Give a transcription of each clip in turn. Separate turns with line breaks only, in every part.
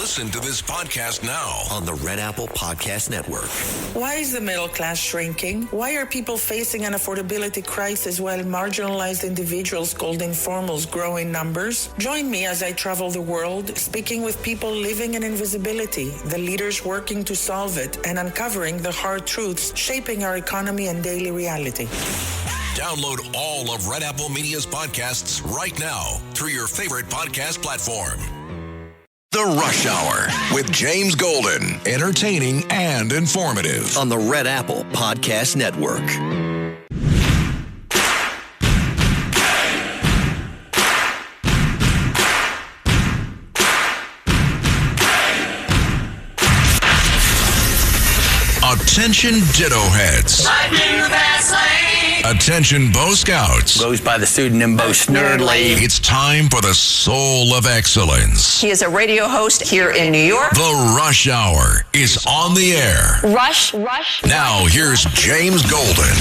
Listen to this podcast now
on the Red Apple Podcast Network.
Why is the middle class shrinking? Why are people facing an affordability crisis while marginalized individuals called informals grow in numbers? Join me as I travel the world, speaking with people living in invisibility, the leaders working to solve it, and uncovering the hard truths shaping our economy and daily reality.
Download all of Red Apple Media's podcasts right now through your favorite podcast platform. The Rush Hour with James Golden. Entertaining and informative.
On the Red Apple Podcast Network.
Attention Ditto Heads. Attention Bo Scouts.
Goes by the pseudonym Bo Snerdley.
It's time for the soul of excellence.
He is a radio host here in New York.
The Rush Hour is on the air.
Rush.
Now here's James Golden.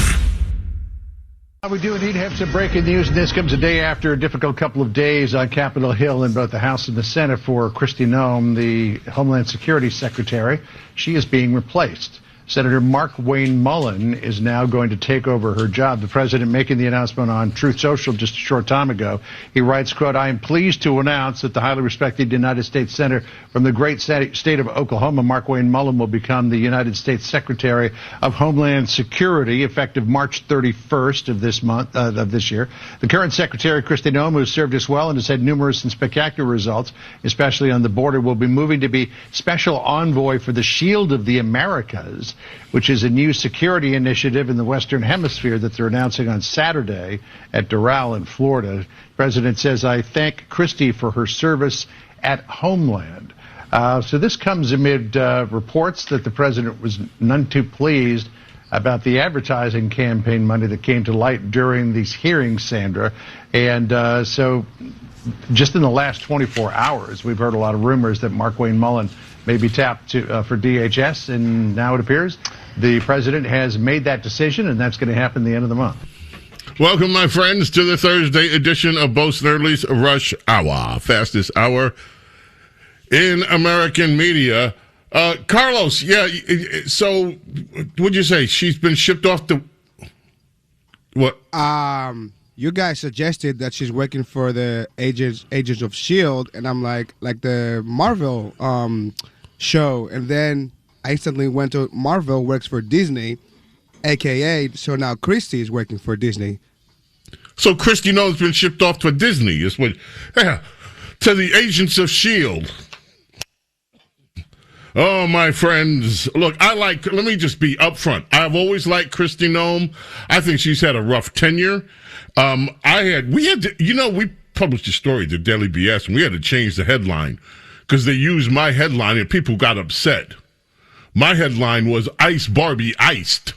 We do indeed have some breaking news, and this comes a day after a difficult couple of days on Capitol Hill in both the House and the Senate for Kristi Noem, the Homeland Security Secretary. She is being replaced. Senator Markwayne Mullin is now going to take over her job. The president making the announcement on Truth Social just a short time ago. He writes, quote, "I am pleased to announce that the highly respected United States Senator from the great state of Oklahoma, Markwayne Mullin, will become the United States Secretary of Homeland Security effective March 31st of this year. The current Secretary, Kristi Noem, who has served us well and has had numerous and spectacular results, especially on the border, will be moving to be special envoy for the Shield of the Americas, which is a new security initiative in the Western Hemisphere that they're announcing on Saturday at Doral in Florida. The president says, "I thank Kristi for her service at Homeland." So this comes amid reports that the president was none too pleased about the advertising campaign money that came to light during these hearings, Sandra. And so just in the last 24 hours, we've heard a lot of rumors that Markwayne Mullin may be tapped for DHS, and now it appears the president has made that decision, and that's going to happen at the end of the month.
Welcome, my friends, to the Thursday edition of Bo Snerdley's Rush Hour, fastest hour in American media. Carlos, yeah, so what'd you say? She's been shipped off to what?
You guys suggested that she's working for the Agents of S.H.I.E.L.D., and I'm like the Marvel show, and then I instantly went to Marvel works for Disney, a.k.a. so now Kristi is working for Disney.
So Kristi Noem's been shipped off to Disney, is what? Yeah, to the Agents of S.H.I.E.L.D. Oh, my friends, look, let me just be upfront. I've always liked Kristi Noem. I think she's had a rough tenure. We published a story, the Daily BS, and we had to change the headline because they used my headline and people got upset. My headline was "Ice Barbie Iced,"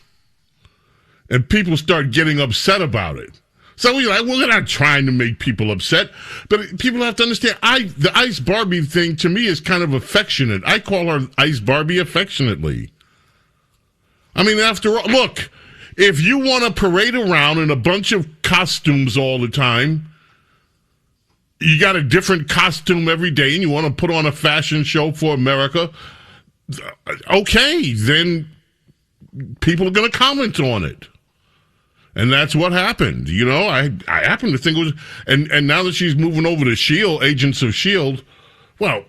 and people started getting upset about it. So we're like, well, they're not trying to make people upset, but people have to understand, the Ice Barbie thing to me is kind of affectionate. I call her Ice Barbie affectionately. I mean, after all, look, if you want to parade around in a bunch of costumes all the time, you got a different costume every day, and you want to put on a fashion show for America, okay, then people are going to comment on it. And that's what happened. You know, I happen to think it was, and now that she's moving over to S.H.I.E.L.D., Agents of S.H.I.E.L.D., well,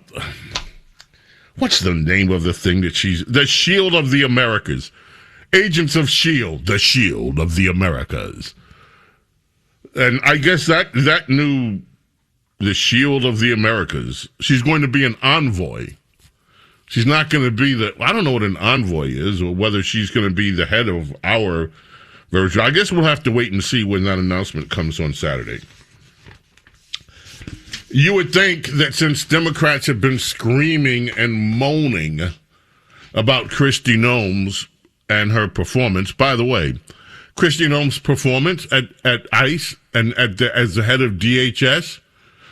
what's the name of the thing that the S.H.I.E.L.D. of the Americas. Agents of S.H.I.E.L.D., the S.H.I.E.L.D. of the Americas. And I guess that new, the S.H.I.E.L.D. of the Americas, she's going to be an envoy. She's not going to be I don't know what an envoy is, or whether she's going to be the head of our version. I guess we'll have to wait and see when that announcement comes on Saturday. You would think that since Democrats have been screaming and moaning about Kristi Noem's and her performance, by the way, Kristi Noem's performance at ICE and as the head of DHS,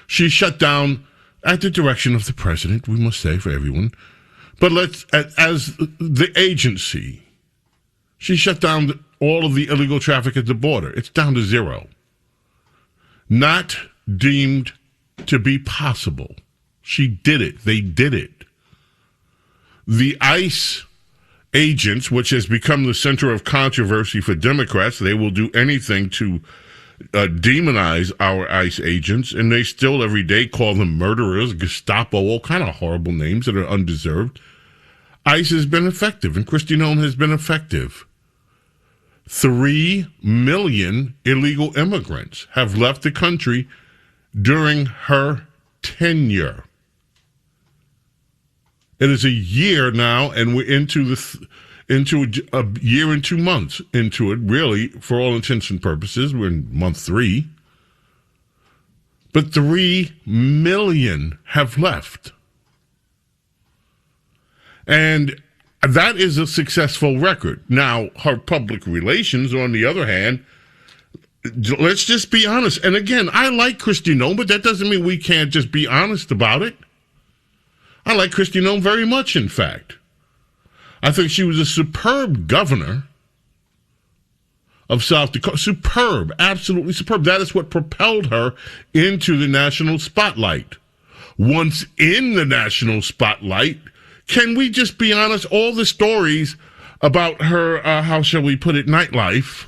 she shut down at the direction of the president, we must say for everyone, but as the agency, she shut down all of the illegal traffic at the border. It's down to zero. Not deemed to be possible. She did it. They did it. the ICE agents, which has become the center of controversy for Democrats, they will do anything to demonize our ICE agents, and they still every day call them murderers, Gestapo, all kind of horrible names that are undeserved. ICE has been effective, and Kristi Noem has been effective. 3 million illegal immigrants have left the country during her tenure. It is a year now, and we're into a year and 2 months into it, really, for all intents and purposes. We're in month 3. But 3 million have left. And that is a successful record. Now, her public relations, on the other hand, let's just be honest. And again, I like Kristi Noem, but that doesn't mean we can't just be honest about it. I like Kristi Noem very much, in fact. I think she was a superb governor of South Dakota. Superb, absolutely superb. That is what propelled her into the national spotlight. Once in the national spotlight, can we just be honest? All the stories about her, how shall we put it, nightlife,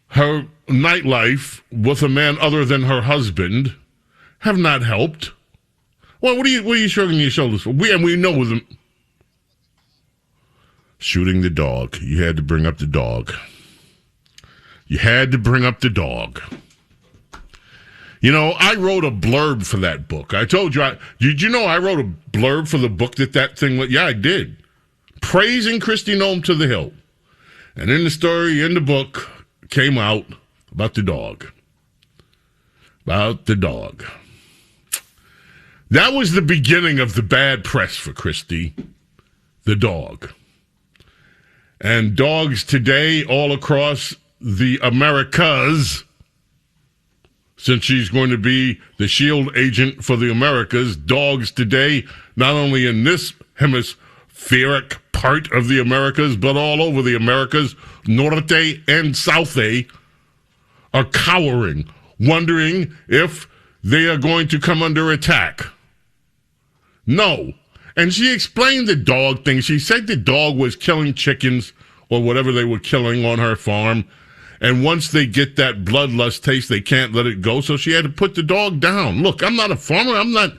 her nightlife with a man other than her husband, have not helped. Well, what are you shrugging your shoulders for? We know with them. Shooting the dog. You had to bring up the dog. You had to bring up the dog. You know, I wrote a blurb for that book. I told you. Did you know I wrote a blurb for the book that thing went? Yeah, I did. Praising Kristi Noem to the hilt. And in the story, in the book, came out about the dog. About the dog. That was the beginning of the bad press for Kristi, the dog. And dogs today all across the Americas, since she's going to be the shield agent for the Americas, dogs today, not only in this hemispheric part of the Americas, but all over the Americas, Norte and South, are cowering, wondering if they are going to come under attack. No. And she explained the dog thing. She said the dog was killing chickens or whatever they were killing on her farm. And once they get that bloodlust taste, they can't let it go. So she had to put the dog down. Look, I'm not a farmer. I'm not.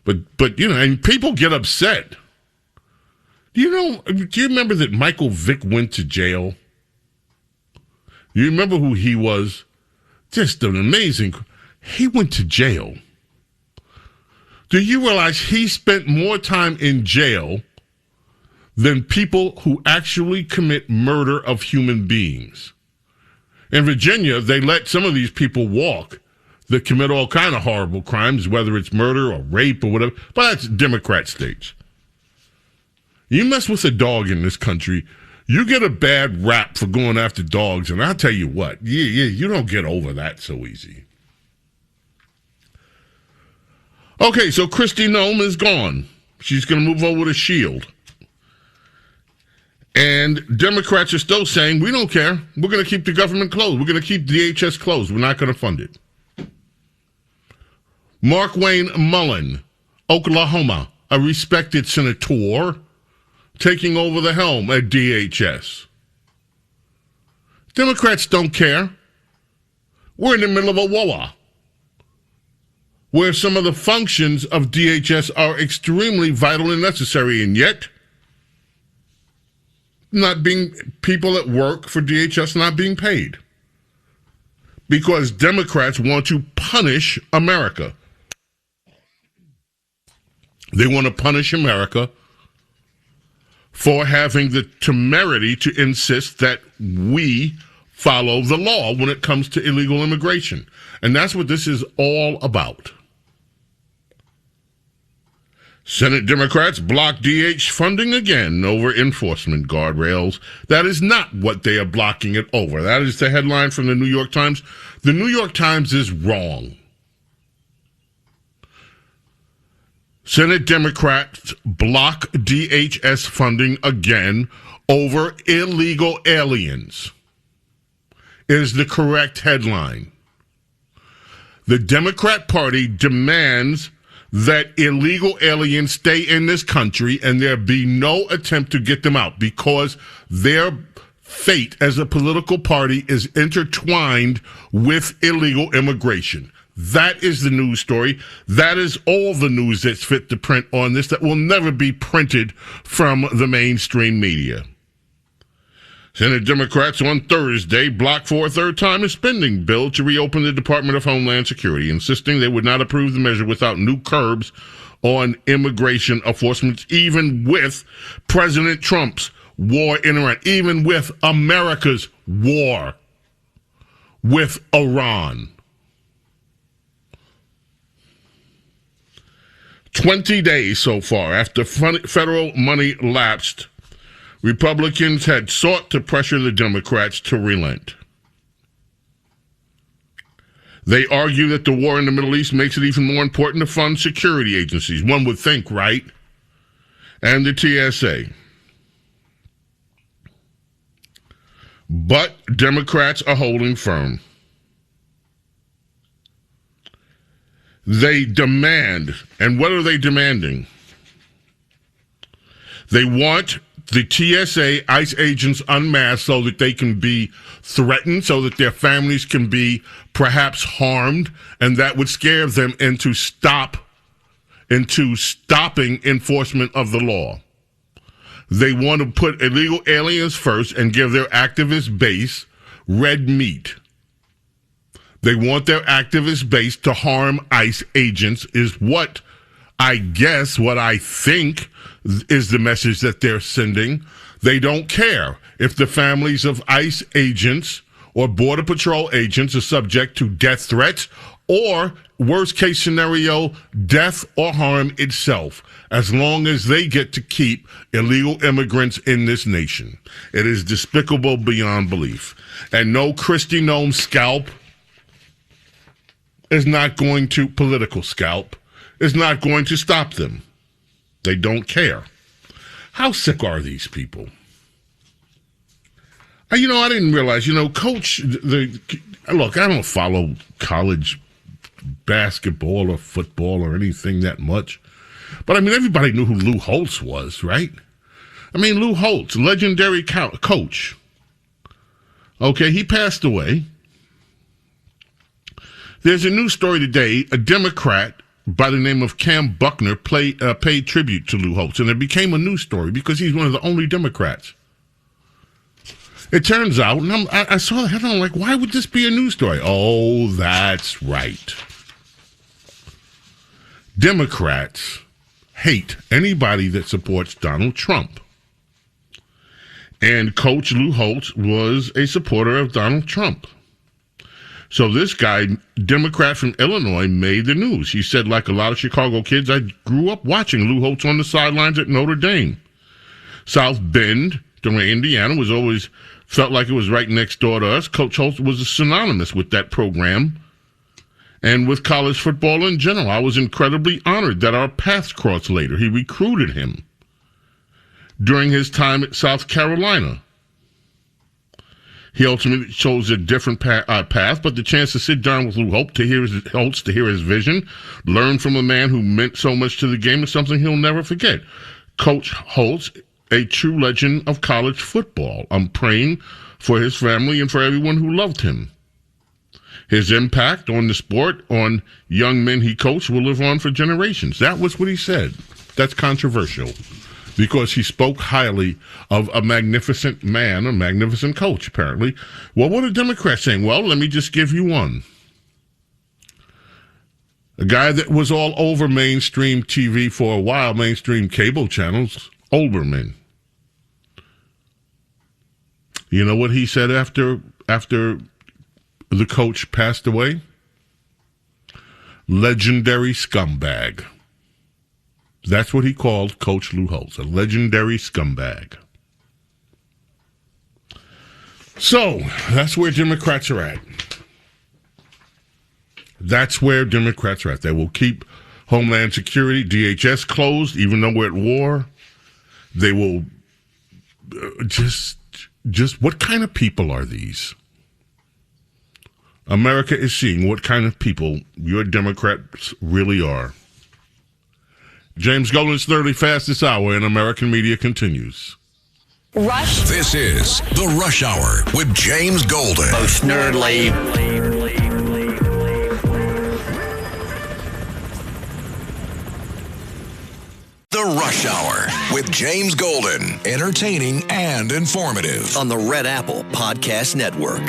But you know, and people get upset. Do you remember that Michael Vick went to jail? You remember who he was? Just an amazing. He went to jail. Do you realize he spent more time in jail than people who actually commit murder of human beings? In Virginia, they let some of these people walk that commit all kind of horrible crimes, whether it's murder or rape or whatever. But that's Democrat states. You mess with a dog in this country, you get a bad rap for going after dogs, and I'll tell you what, you don't get over that so easy. Okay, so Kristi Noem is gone. She's going to move over to SHIELD. And Democrats are still saying, we don't care. We're going to keep the government closed. We're going to keep DHS closed. We're not going to fund it. Markwayne Mullin, Oklahoma, a respected senator, taking over the helm at DHS. Democrats don't care. We're in the middle of a war where some of the functions of DHS are extremely vital and necessary, and yet not being people that work for DHS not being paid because Democrats want to punish America. They want to punish America for having the temerity to insist that we follow the law when it comes to illegal immigration. And that's what this is all about. Senate Democrats block DH funding again over enforcement guardrails. That is not what they are blocking it over. That is the headline from the New York Times. The New York Times is wrong. Senate Democrats block DHS funding again over illegal aliens is the correct headline. The Democrat Party demands that illegal aliens stay in this country and there be no attempt to get them out because their fate as a political party is intertwined with illegal immigration. That is the news story. That is all the news that's fit to print on this that will never be printed from the mainstream media. Senate Democrats on Thursday blocked for a third time a spending bill to reopen the Department of Homeland Security, insisting they would not approve the measure without new curbs on immigration enforcement, even with President Trump's war in Iran, even with America's war with Iran. 20 days so far after federal money lapsed, Republicans had sought to pressure the Democrats to relent. They argue that the war in the Middle East makes it even more important to fund security agencies. One would think, right? And the TSA. But Democrats are holding firm. They demand, and what are they demanding? They want the TSA ICE agents unmasked so that they can be threatened, so that their families can be perhaps harmed, and that would scare them into stopping enforcement of the law. They want to put illegal aliens first and give their activist base red meat. They want their activist base to harm ICE agents is what I think is the message that they're sending. They don't care if the families of ICE agents or Border Patrol agents are subject to death threats or, worst case scenario, death or harm itself, as long as they get to keep illegal immigrants in this nation. It is despicable beyond belief. And no Kristi Noem scalp is not going to, political scalp, is not going to stop them. They don't care. How sick are these people? I didn't realize, Coach, look, I don't follow college basketball or football or anything that much. But, everybody knew who Lou Holt was, right? Lou Holt, legendary coach. Okay, he passed away. There's a news story today. A Democrat by the name of Cam Buckner paid tribute to Lou Holt, and it became a news story because he's one of the only Democrats. It turns out, and I saw the headline, I'm like, why would this be a news story? Oh, that's right. Democrats hate anybody that supports Donald Trump. And Coach Lou Holt was a supporter of Donald Trump. So this guy, Democrat from Illinois, made the news. He said, like a lot of Chicago kids, I grew up watching Lou Holtz on the sidelines at Notre Dame. South Bend, Indiana, was always felt like it was right next door to us. Coach Holtz was synonymous with that program and with college football in general. I was incredibly honored that our paths crossed later. He recruited him during his time at South Carolina. He ultimately chose a different path, but the chance to sit down with Lou Holt to hear his vision, learn from a man who meant so much to the game, is something he'll never forget. Coach Holt, a true legend of college football. I'm praying for his family and for everyone who loved him. His impact on the sport, on young men he coached, will live on for generations. That was what he said. That's controversial, because he spoke highly of a magnificent man, a magnificent coach, apparently. Well, what are Democrats saying? Well, let me just give you one. A guy that was all over mainstream TV for a while, mainstream cable channels, Olbermann. You know what he said after the coach passed away? Legendary scumbag. That's what he called Coach Lou Holtz, a legendary scumbag. So, that's where Democrats are at. That's where Democrats are at. They will keep Homeland Security, DHS, closed, even though we're at war. They will just what kind of people are these? America is seeing what kind of people your Democrats really are. James Golden Snerdley, fastest hour in American media continues.
Rush.
This is The Rush Hour with James Golden.
Bo Snerdley.
The Rush Hour with James Golden. Entertaining and informative.
On the Red Apple Podcast Network.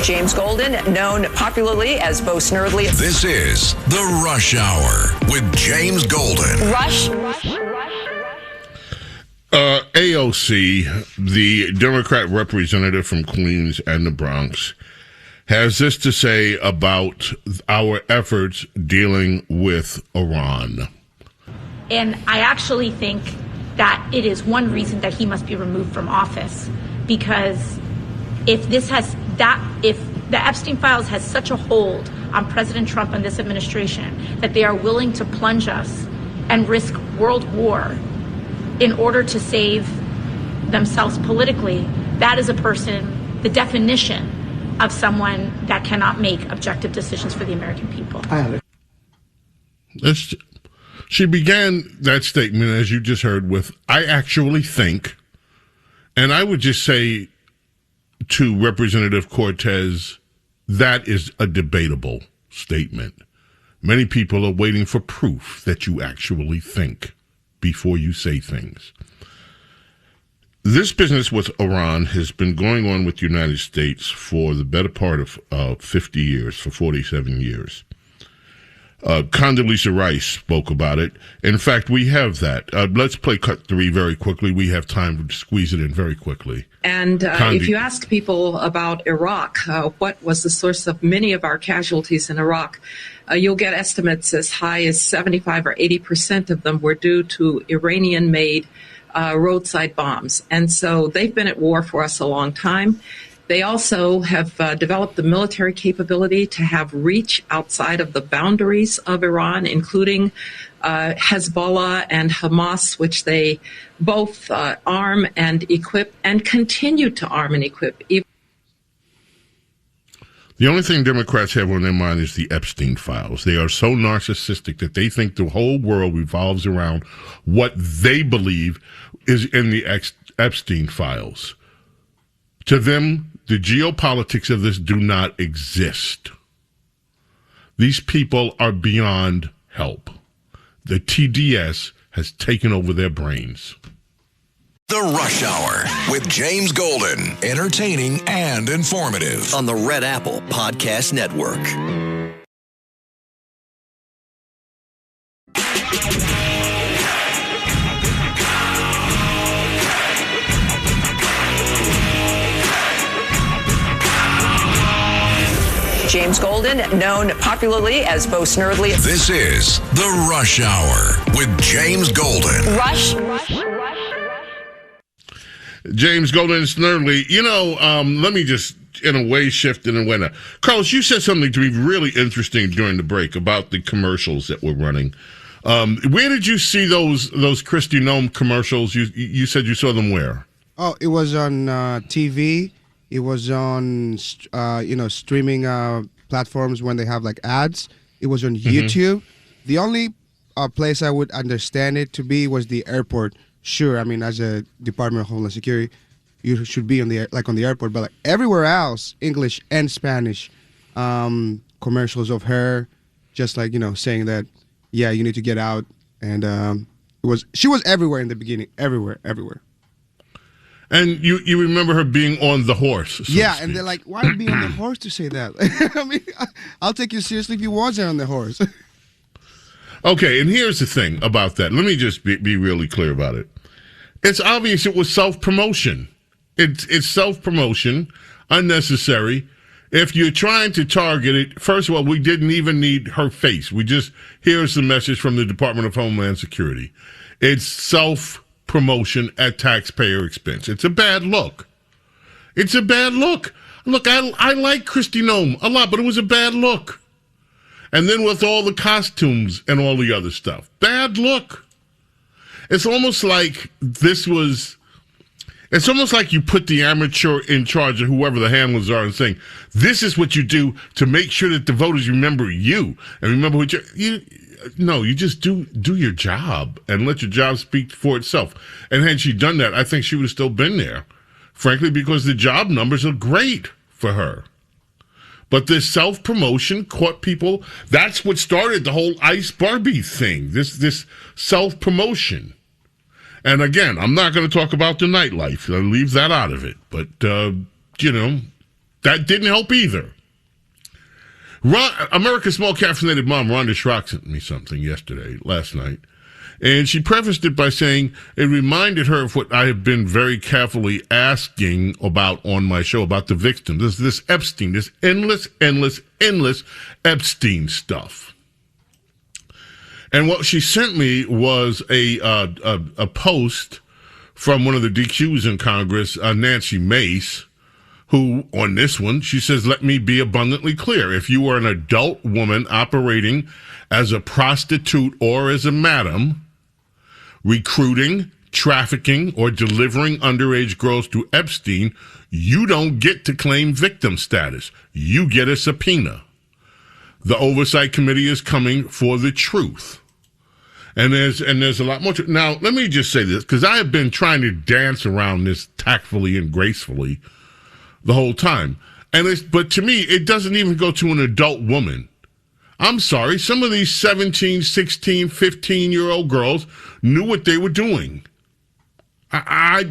James Golden, known popularly as Bo Snerdley.
This is The Rush Hour with James Golden.
Rush.
AOC, the Democrat representative from Queens and the Bronx, has this to say about our efforts dealing with Iran.
And I actually think that it is one reason that he must be removed from office, because if the Epstein files has such a hold on President Trump and this administration that they are willing to plunge us and risk world war in order to save themselves politically, that is a person, the definition of someone that cannot make objective decisions for the American people.
She began that statement, as you just heard, with, I actually think, and I would just say to Representative Cortez, that is a debatable statement. Many people are waiting for proof that you actually think before you say things. This business with Iran has been going on with the United States for the better part of 50 years, for 47 years. Condoleezza Rice spoke about it. In fact, we have that. Let's play cut 3 very quickly. We have time to squeeze it in very quickly.
And if you ask people about Iraq, what was the source of many of our casualties in Iraq, you'll get estimates as high as 75 or 80% of them were due to Iranian-made roadside bombs. And so they've been at war for us a long time. They also have developed the military capability to have reach outside of the boundaries of Iran, including Hezbollah and Hamas, which they both arm and equip and continue to arm and equip.
The only thing Democrats have on their mind is the Epstein files. They are so narcissistic that they think the whole world revolves around what they believe is in the Epstein files. To them, the geopolitics of this do not exist. These people are beyond help. The TDS has taken over their brains.
The Rush Hour with James Golden. Entertaining and informative.
On the Red Apple Podcast Network.
James Golden, known popularly as Bo Snerdley.
This is The Rush Hour with James Golden.
Rush.
James Golden Snerdley, let me just, in a way, shift in a way. Now. Carlos, you said something to me really interesting during the break about the commercials that we're running. Where did you see those Kristi Noem commercials? You said you saw them where?
Oh, it was on TV. It was on, streaming platforms when they have like ads. It was on YouTube. The only place I would understand it to be was the airport. Sure, I mean, as a Department of Homeland Security, you should be on the airport, but like everywhere else, English and Spanish, commercials of her, just like saying that, yeah, you need to get out, and she was everywhere in the beginning, everywhere.
And you remember her being on the horse.
Yeah, and they're like, why be on the horse to say that? I mean, I'll take you seriously if you wasn't on the horse.
Okay, and here's the thing about that. Let me just be really clear about it. It's obvious it was self-promotion. It's self-promotion, unnecessary. If you're trying to target it, first of all, we didn't even need her face. Here's the message from the Department of Homeland Security. It's self-promotion at taxpayer expense. It's a bad look. It's a bad look. Look, I like Kristi Noem a lot, but it was a bad look. And then with all the costumes and all the other stuff. Bad look. It's almost like it's almost like you put the amateur in charge of whoever the handlers are and saying, this is what you do to make sure that the voters remember you and remember what you just do your job and let your job speak for itself. And had she done that, I think she would have still been there, frankly, because the job numbers are great for her. But this self-promotion caught people. That's what started the whole Ice Barbie thing, this self-promotion. And again, I'm not going to talk about the nightlife. I'll leave that out of it. But, that didn't help either. America's small caffeinated mom, Rhonda Schrock, sent me something last night. And she prefaced it by saying it reminded her of what I have been very carefully asking about on my show about the victims. This Epstein, this endless Epstein stuff. And what she sent me was a post from one of the DQs in Congress, Nancy Mace, who, on this one, she says, let me be abundantly clear. If you are an adult woman operating as a prostitute or as a madam, recruiting, trafficking, or delivering underage girls to Epstein, you don't get to claim victim status. You get a subpoena. The Oversight Committee is coming for the truth. And there's a lot more. Now, let me just say this, because I have been trying to dance around this tactfully and gracefully the whole time. But to me, it doesn't even go to an adult woman. I'm sorry. Some of these 17, 16, 15-year-old girls knew what they were doing. I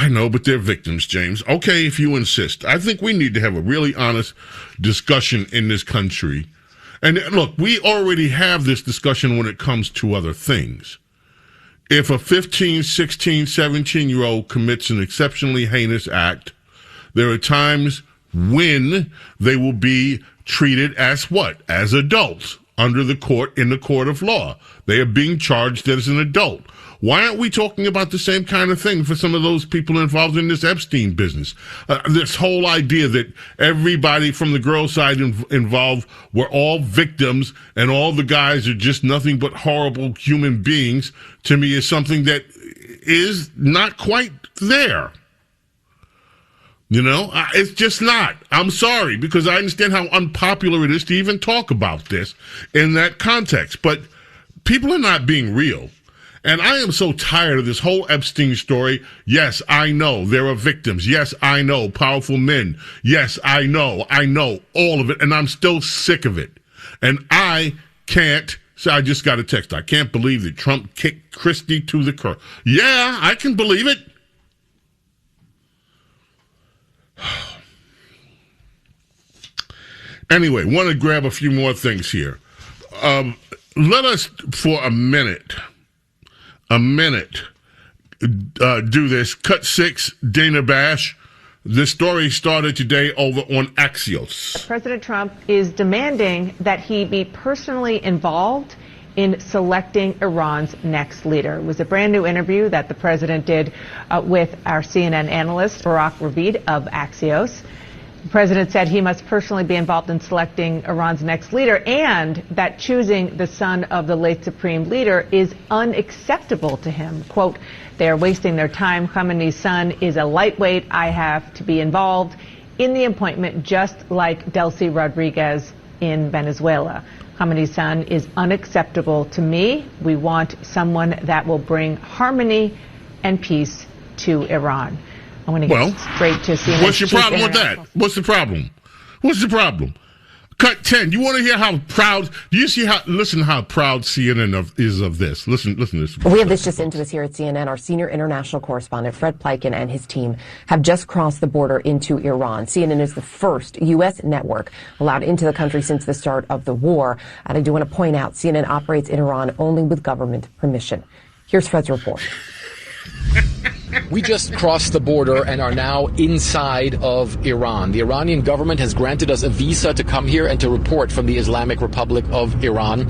know, but they're victims, James. Okay, if you insist. I think we need to have a really honest discussion in this country. And look, we already have this discussion when it comes to other things. If a 15, 16, 17-year-old commits an exceptionally heinous act, there are times when they will be treated as what? As adults in the court of law. They are being charged as an adult. Why aren't we talking about the same kind of thing for some of those people involved in this Epstein business? This whole idea that everybody from the girl side involved were all victims and all the guys are just nothing but horrible human beings, to me is something that is not quite there. It's just not. I'm sorry, because I understand how unpopular it is to even talk about this in that context. But people are not being real. And I am so tired of this whole Epstein story. Yes, I know there are victims. Yes, I know powerful men. Yes, I know all of it. And I'm still sick of it. And I just got a text. I can't believe that Trump kicked Christie to the curb. Yeah, I can believe it. Anyway, want to grab a few more things here. Let us, for a minute, do this. Cut 6, Dana Bash. This story started today over on Axios.
President Trump is demanding that he be personally involved in selecting Iran's next leader. It was a brand new interview that the president did with our CNN analyst, Barak Ravid of Axios. The president said he must personally be involved in selecting Iran's next leader and that choosing the son of the late supreme leader is unacceptable to him. Quote, they are wasting their time. Khamenei's son is a lightweight. I have to be involved in the appointment just like Delcy Rodriguez in Venezuela. Khamenei's son is unacceptable to me. We want someone that will bring harmony and peace to Iran. I want to get straight to CNN.
What's your problem with that? What's the problem? Cut 10. You want to hear how proud? Do you see listen how proud CNN is of this? Listen to this.
We have this just into us here at CNN. Our senior international correspondent, Fred Pleiken, and his team have just crossed the border into Iran. CNN is the first U.S. network allowed into the country since the start of the war. And I do want to point out, CNN operates in Iran only with government permission. Here's Fred's report.
We just crossed the border and are now inside of Iran. The Iranian government has granted us a visa to come here and to report from the Islamic Republic of Iran.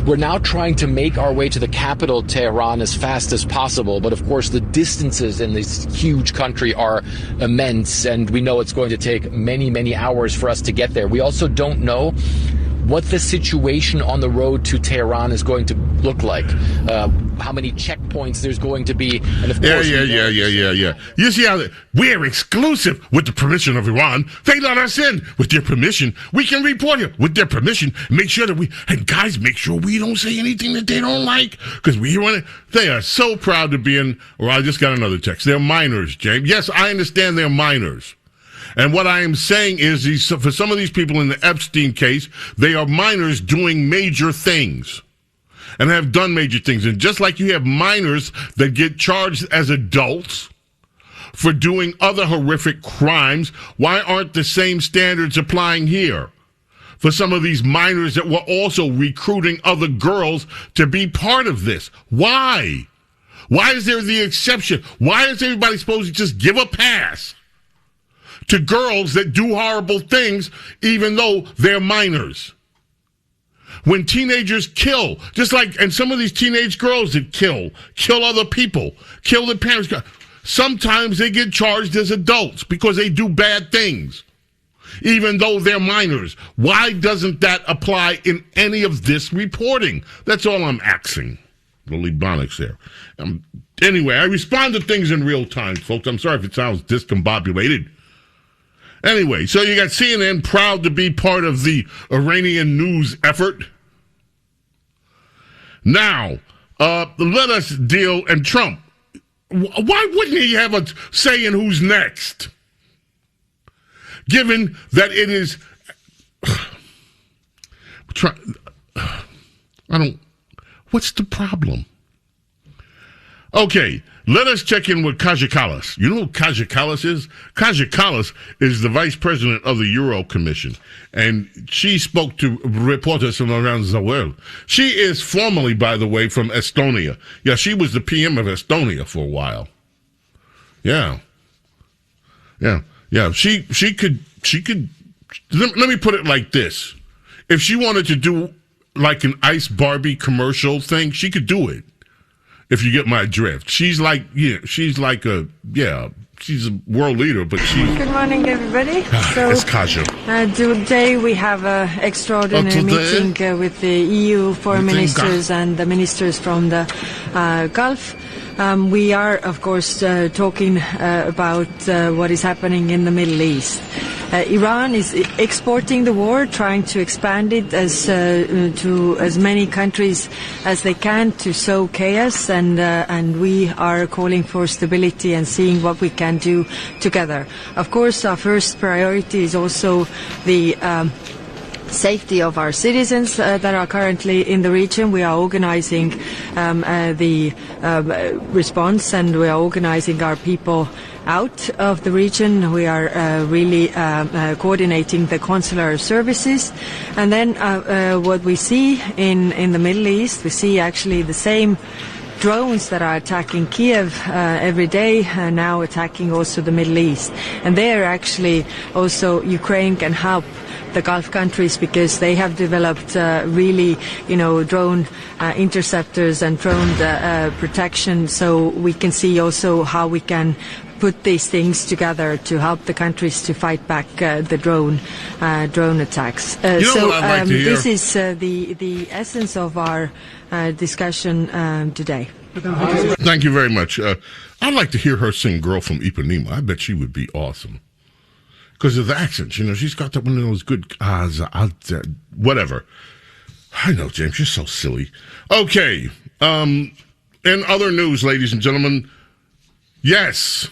We're now trying to make our way to the capital, Tehran, as fast as possible. But of course, the distances in this huge country are immense, and we know it's going to take many, many hours for us to get there. We also don't know what the situation on the road to Tehran is going to look like, how many checkpoints there's going to be, and of course...
Yeah. You see how we're exclusive with the permission of Iran. They let us in with their permission. We can report here with their permission. Make sure that and guys, make sure we don't say anything that they don't like, because we want it. They are so proud to be in, or I just got another text. They're minors, James. Yes, I understand they're minors. And what I am saying is, for some of these people in the Epstein case, they are minors doing major things and have done major things. And just like you have minors that get charged as adults for doing other horrific crimes, why aren't the same standards applying here for some of these minors that were also recruiting other girls to be part of this? Why? Why is there the exception? Why is everybody supposed to just give a pass to girls that do horrible things, even though they're minors? When teenagers kill, and some of these teenage girls that kill other people, kill their parents, sometimes they get charged as adults because they do bad things, even though they're minors. Why doesn't that apply in any of this reporting? That's all I'm asking. The Lebonics there. Anyway, I respond to things in real time, folks. I'm sorry if it sounds discombobulated. Anyway, so you got CNN proud to be part of the Iranian news effort. Now, let us deal, and Trump, why wouldn't he have a say in who's next? Given that it is, what's the problem? Okay, let us check in with Kaja Kallas. You know who Kaja Kallas is? Kaja Kallas is the vice president of the Euro Commission, and she spoke to reporters from around the world. She is formerly, by the way, from Estonia. Yeah, she was the PM of Estonia for a while. Yeah. She could. Let me put it like this: if she wanted to do like an Ice Barbie commercial thing, she could do it. If you get my drift, she's a world leader, but she's...
Good morning, everybody.
It's Kaja.
Today we have an extraordinary meeting with the EU foreign ministers and the ministers from the Gulf. We are, of course, talking about what is happening in the Middle East. Iran is exporting the war, trying to expand it to as many countries as they can to sow chaos, and we are calling for stability and seeing what we can do together. Of course, our first priority is also the safety of our citizens that are currently in the region. We are organizing the response, and we are organizing our people out of the region. We are really coordinating the consular services. And then what we see in the Middle East, we see actually the same drones that are attacking Kiev every day, now attacking also the Middle East. And there actually also Ukraine can help the Gulf countries, because they have developed really, drone interceptors and drone protection. So we can see also how we can put these things together to help the countries to fight back the drone attacks. This is the essence of our discussion today.
Thank you very much. I'd like to hear her sing "Girl from Ipanema." I bet she would be awesome. Because of the accent, she's got that one of those good, whatever. I know, James, you're so silly. Okay, in other news, ladies and gentlemen, yes,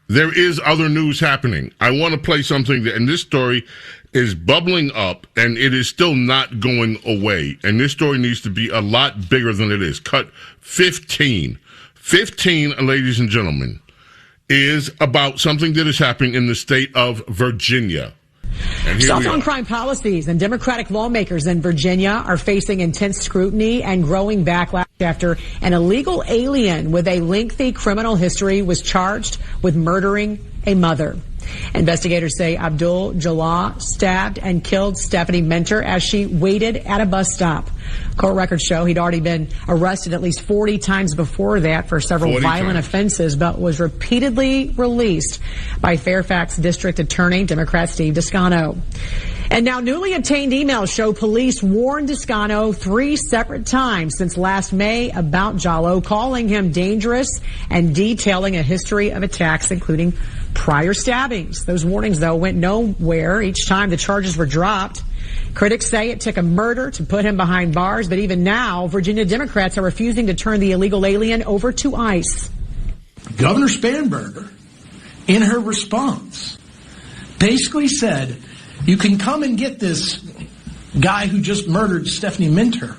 there is other news happening. I want to play something, and this story is bubbling up, and it is still not going away. And this story needs to be a lot bigger than it is. Cut 15. 15, ladies and gentlemen, is about something that is happening in the state of Virginia.
Tough on crime policies, and Democratic lawmakers in Virginia are facing intense scrutiny and growing backlash after an illegal alien with a lengthy criminal history was charged with murdering a mother. Investigators say Abdul Jalal stabbed and killed Stephanie Minter as she waited at a bus stop. Court records show he'd already been arrested at least 40 times before that for several violent offenses, but was repeatedly released by Fairfax District Attorney Democrat Steve Descano. And now newly obtained emails show police warned Descano 3 separate times since last May about Jallo, calling him dangerous and detailing a history of attacks, including prior stabbings. Those warnings, though, went nowhere each time the charges were dropped. Critics say it took a murder to put him behind bars, but even now, Virginia Democrats are refusing to turn the illegal alien over to ICE.
Governor Spanberger, in her response, basically said, you can come and get this guy who just murdered Stephanie Minter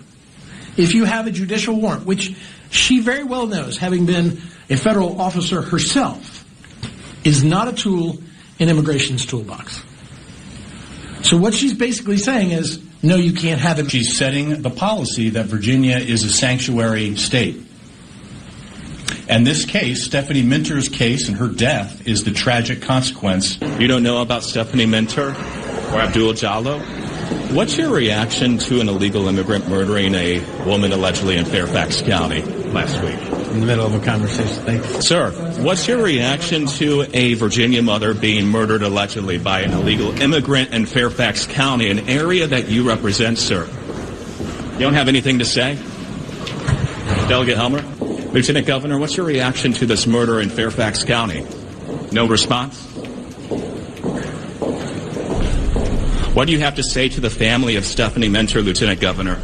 if you have a judicial warrant, which she very well knows, having been a federal officer herself, is not a tool in immigration's toolbox. So what she's basically saying is, no, you can't have it.
She's setting the policy that Virginia is a sanctuary state. And this case, Stephanie Minter's case and her death, is the tragic consequence.
You don't know about Stephanie Minter or Abdul Jallo? What's your reaction to an illegal immigrant murdering a woman allegedly in Fairfax County last week?
In the middle of a conversation, thanks.
Sir, what's your reaction to a Virginia mother being murdered allegedly by an illegal immigrant in Fairfax County, an area that you represent, sir? You don't have anything to say? Delegate Helmer? Lieutenant Governor, what's your reaction to this murder in Fairfax County? No response? What do you have to say to the family of Stephanie Minter, Lieutenant Governor?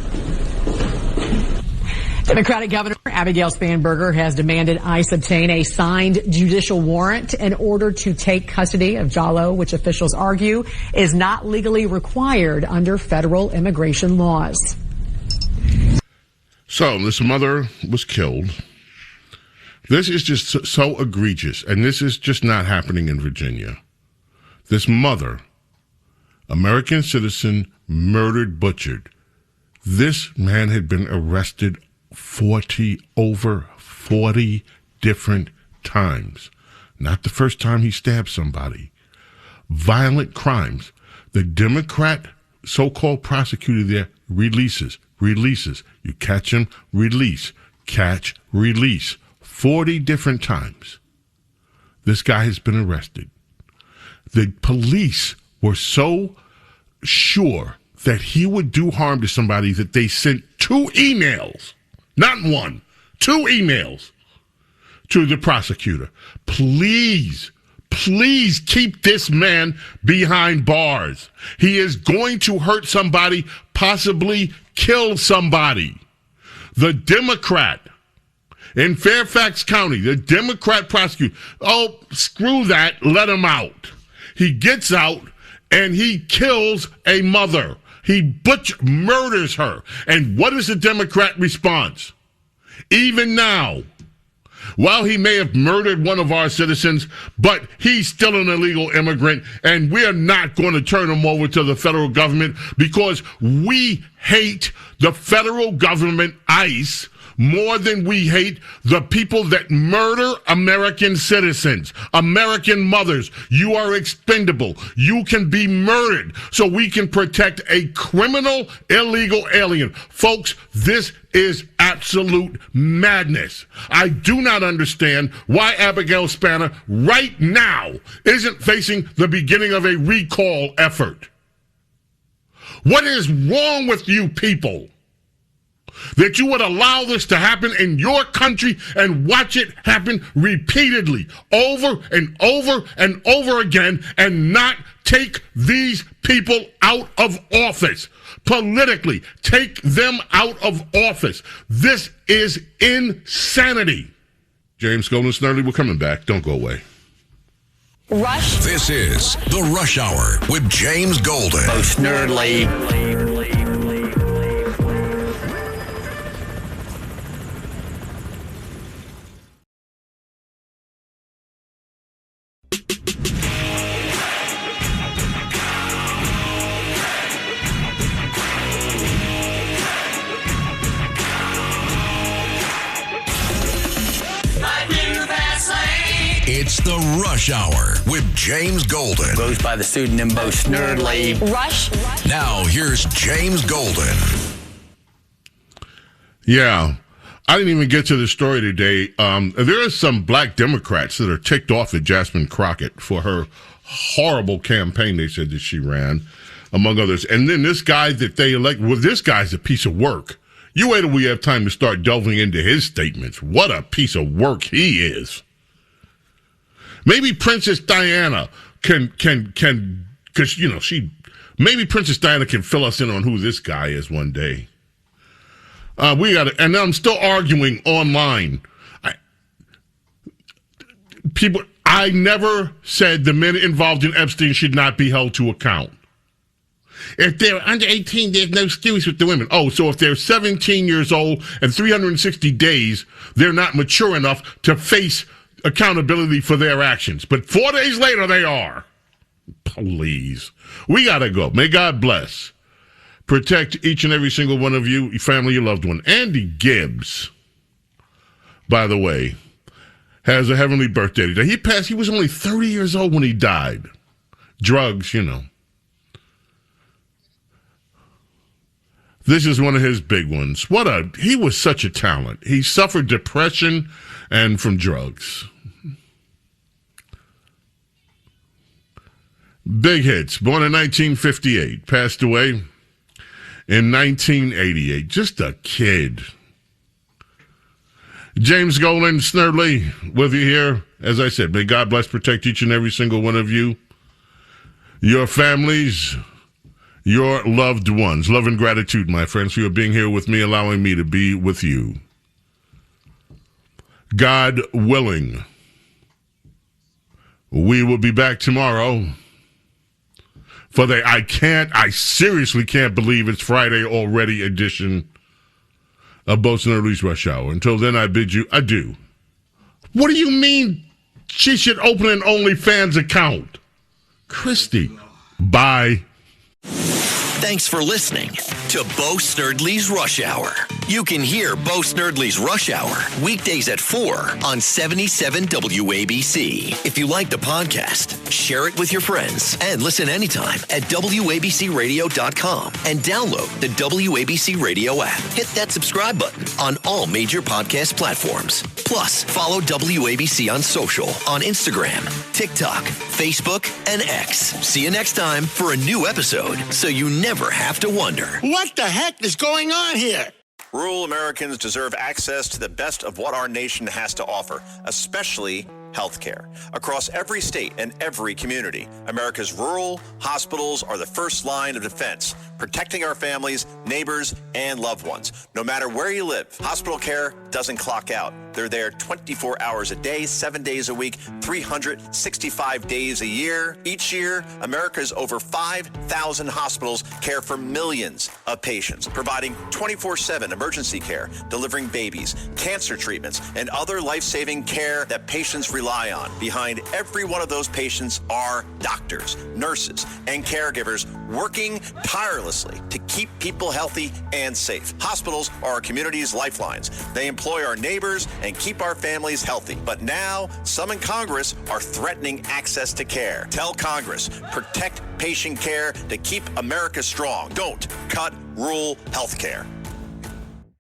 Democratic Governor Abigail Spanberger has demanded ICE obtain a signed judicial warrant in order to take custody of Jallo, which officials argue is not legally required under federal immigration laws.
So this mother was killed. This is just so egregious, and this is just not happening in Virginia. This mother, American citizen, murdered, butchered. This man had been arrested over 40 different times. Not the first time he stabbed somebody. Violent crimes. The Democrat so-called prosecutor there releases. You catch him, release. Catch, release. 40 different times. This guy has been arrested. The police were so sure that he would do harm to somebody that they sent 2 emails. Not 1, 2 emails to the prosecutor. Please keep this man behind bars. He is going to hurt somebody, possibly kill somebody. The Democrat in Fairfax County, the Democrat prosecutor, oh, screw that, let him out. He gets out and he kills a mother. He murders her. And what is the Democrat response? Even now, while he may have murdered one of our citizens, but he's still an illegal immigrant, and we're not going to turn him over to the federal government because we hate the federal government, ICE, more than we hate the people that murder American citizens, American mothers. You are expendable. You can be murdered so we can protect a criminal, illegal alien. Folks, this is absolute madness. I do not understand why Abigail Spanner right now isn't facing the beginning of a recall effort. What is wrong with you people that you would allow this to happen in your country and watch it happen repeatedly over and over and over again and not take these people out of office? Politically, take them out of office. This is insanity. James Golden, Snerdley, we're coming back. Don't go away.
Rush. This is The Rush Hour with James Golden.
Bo Snerdley.
Like new fast lane.
It's the Rush Hour with James Golden.
Goes by the pseudonym Bo Snerdley.
Rush.
Now, here's James Golden.
Yeah. I didn't even get to the story today. There are some black Democrats that are ticked off at Jasmine Crockett for her horrible campaign they said that she ran, among others. And then this guy that they elect, well, this guy's a piece of work. You wait till we have time to start delving into his statements. What a piece of work he is. Maybe Princess Diana can, because, you know, maybe Princess Diana can fill us in on who this guy is one day. And I'm still arguing online. I never said the men involved in Epstein should not be held to account. If they're under 18, there's no excuse with the women. Oh, so if they're 17 years old and 360 days, they're not mature enough to face accountability for their actions. But 4 days later, they are. Please. We got to go. May God bless. Protect each and every single one of you, your family, your loved one. Andy Gibbs, by the way, has a heavenly birthday today. He was only 30 years old when he died. Drugs, you know. This is one of his big ones. He was such a talent. He suffered depression and from drugs. Big hits. Born in 1958. Passed away in 1988. Just a kid. James Golden, Snerdley, with you here. As I said, may God bless, protect each and every single one of you, your families, your loved ones. Love and gratitude, my friends, for your being here with me, allowing me to be with you. God willing, we will be back tomorrow for I seriously can't believe it's Friday already edition of Bo Snerdley's Rush Hour. Until then, I bid you adieu. What do you mean she should open an OnlyFans account? Christy. Bye.
Thanks for listening to Bo Snerdley's Rush Hour. You can hear Bo Snerdley's Rush Hour weekdays at 4 on 77 WABC. If you like the podcast, share it with your friends and listen anytime at WABCRadio.com and download the WABC Radio app. Hit that subscribe button on all major podcast platforms. Plus, follow WABC on social on Instagram, TikTok, Facebook, and X. See you next time for a new episode so you never have to wonder.
What the heck is going on here?
Rural Americans deserve access to the best of what our nation has to offer, especially health care. Across every state and every community, America's rural hospitals are the first line of defense, protecting our families, neighbors, and loved ones. No matter where you live, hospital care doesn't clock out. They're there 24 hours a day, 7 days a week, 365 days a year. Each year, America's over 5,000 hospitals care for millions of patients, providing 24/7 emergency care, delivering babies, cancer treatments, and other life-saving care that patients rely on. Behind every one of those patients are doctors, nurses, and caregivers working tirelessly to keep people healthy and safe. Hospitals are our community's lifelines. They employ our neighbors and keep our families healthy. But now, some in Congress are threatening access to care. Tell Congress, protect patient care to keep America strong. Don't cut rural health care.